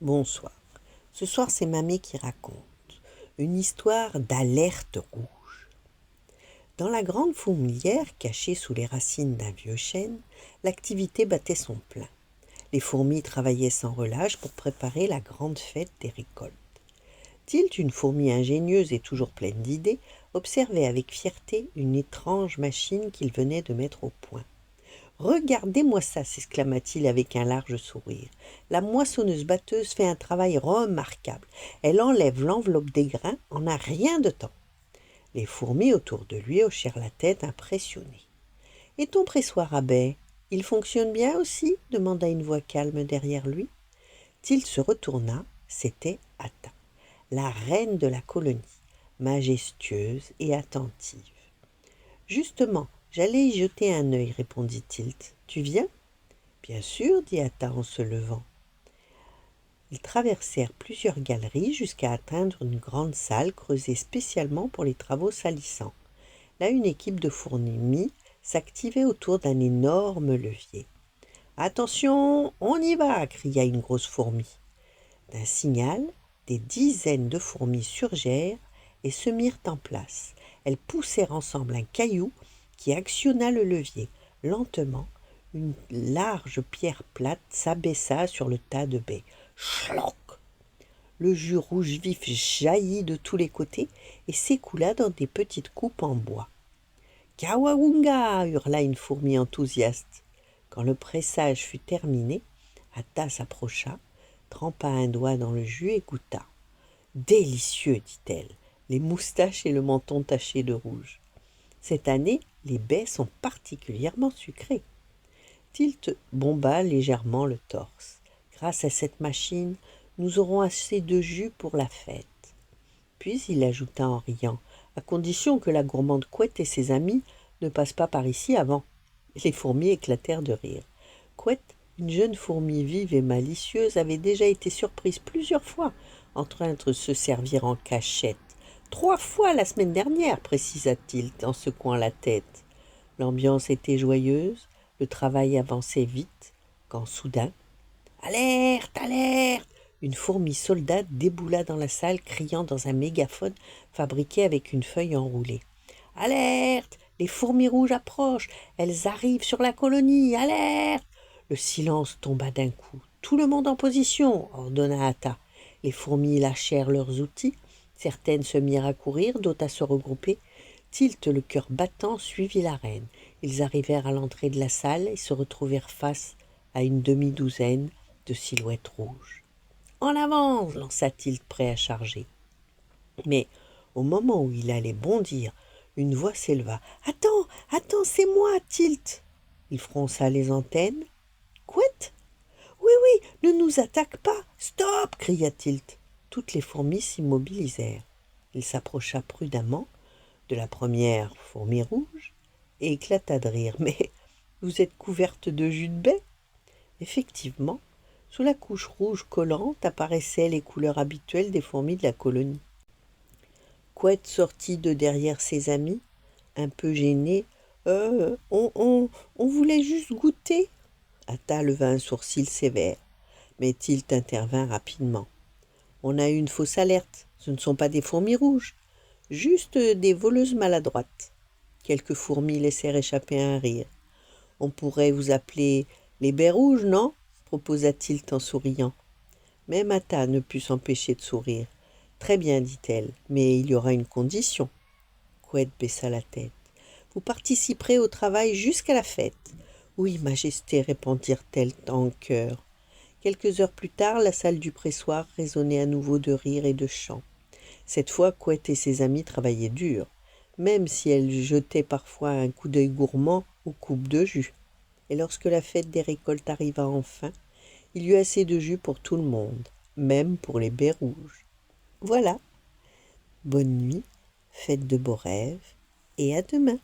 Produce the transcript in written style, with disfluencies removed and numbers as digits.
Bonsoir. Ce soir, c'est Mamie qui raconte une histoire d'alerte rouge. Dans la grande fourmilière, cachée sous les racines d'un vieux chêne, l'activité battait son plein. Les fourmis travaillaient sans relâche pour préparer la grande fête des récoltes. Tilt, une fourmi ingénieuse et toujours pleine d'idées, observait avec fierté une étrange machine qu'il venait de mettre au point. « Regardez-moi ça !» s'exclama-t-il avec un large sourire. « La moissonneuse-batteuse fait un travail remarquable. Elle enlève l'enveloppe des grains en un rien de temps. » Les fourmis autour de lui hochèrent la tête impressionnées. « Et ton pressoir à baies, il fonctionne bien aussi ?» demanda une voix calme derrière lui. Tilt se retourna, c'était Atta, la reine de la colonie, majestueuse et attentive. « Justement, j'allais y jeter un œil, répondit Tilt. Tu viens ? Bien sûr, dit Atta en se levant. Ils traversèrent plusieurs galeries jusqu'à atteindre une grande salle creusée spécialement pour les travaux salissants. Là, une équipe de fourmis s'activait autour d'un énorme levier. « Attention, on y va !» cria une grosse fourmi. D'un signal, des dizaines de fourmis surgèrent et se mirent en place. Elles poussèrent ensemble un caillou qui actionna le levier. Lentement, une large pierre plate s'abaissa sur le tas de baies. Schlock ! Le jus rouge vif jaillit de tous les côtés et s'écoula dans des petites coupes en bois. « Kawawunga !» hurla une fourmi enthousiaste. Quand le pressage fut terminé, Atta s'approcha, trempa un doigt dans le jus et goûta. « Délicieux !» dit-elle, les moustaches et le menton tachés de rouge. Cette année, les baies sont particulièrement sucrées. Tilt bomba légèrement le torse. Grâce à cette machine, nous aurons assez de jus pour la fête. Puis il ajouta en riant, à condition que la gourmande Couette et ses amis ne passent pas par ici avant. Les fourmis éclatèrent de rire. Couette, une jeune fourmi vive et malicieuse, avait déjà été surprise plusieurs fois en train de se servir en cachette. 3 fois la semaine dernière, précisa-t-il en secouant la tête. L'ambiance était joyeuse, le travail avançait vite, quand soudain, « Alerte, alerte !» Une fourmi soldat déboula dans la salle, criant dans un mégaphone fabriqué avec une feuille enroulée. « Alerte ! Les fourmis rouges approchent, elles arrivent sur la colonie, alerte !» Le silence tomba d'un coup. « Tout le monde en position !» ordonna Atta. Les fourmis lâchèrent leurs outils. Certaines se mirent à courir, d'autres à se regrouper. Tilt, le cœur battant, suivit la reine. Ils arrivèrent à l'entrée de la salle et se retrouvèrent face à une demi-douzaine de silhouettes rouges. « En avant !» lança Tilt, prêt à charger. Mais au moment où il allait bondir, une voix s'éleva. « Attends, attends, c'est moi, Tilt !» Il fronça les antennes. « Couette ?»« Oui, oui, ne nous attaque pas !»« Stop !» cria Tilt. Toutes les fourmis s'immobilisèrent. Il s'approcha prudemment de la première fourmi rouge et éclata de rire. « Mais vous êtes couverte de jus de baie ?» Effectivement, sous la couche rouge collante apparaissaient les couleurs habituelles des fourmis de la colonie. Couette sortit de derrière ses amis, un peu gêné. « On voulait juste goûter !» Atta leva un sourcil sévère, mais Tilt intervint rapidement. « On a eu une fausse alerte, ce ne sont pas des fourmis rouges, juste des voleuses maladroites. » Quelques fourmis laissèrent échapper un rire. « On pourrait vous appeler les baies rouges, non ?» proposa Tilt en souriant. Même Atta ne put s'empêcher de sourire. « Très bien, dit-elle, mais il y aura une condition. » Couette baissa la tête. « Vous participerez au travail jusqu'à la fête. »« Oui, Majesté, répondirent-elles en chœur. » Quelques heures plus tard, la salle du pressoir résonnait à nouveau de rires et de chants. Cette fois, Couette et ses amis travaillaient dur, même si elles jetaient parfois un coup d'œil gourmand aux coupes de jus. Et lorsque la fête des récoltes arriva enfin, il y eut assez de jus pour tout le monde, même pour les baies rouges. Voilà. Bonne nuit, faites de beaux rêves, et à demain.